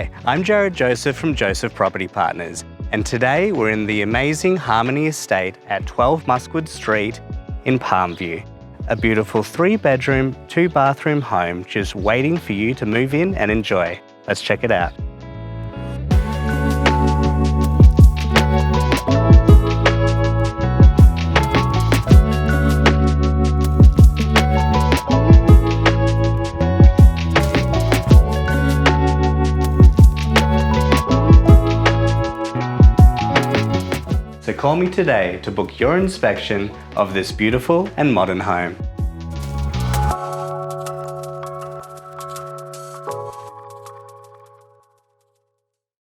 Hi, I'm Jared Joseph from Joseph Property Partners, and today we're in the amazing Harmony Estate at 12 Muskwood Street in Palmview. A beautiful 3-bedroom, 2-bathroom home just waiting for you to move in and enjoy. Let's check it out. So call me today to book your inspection of this beautiful and modern home.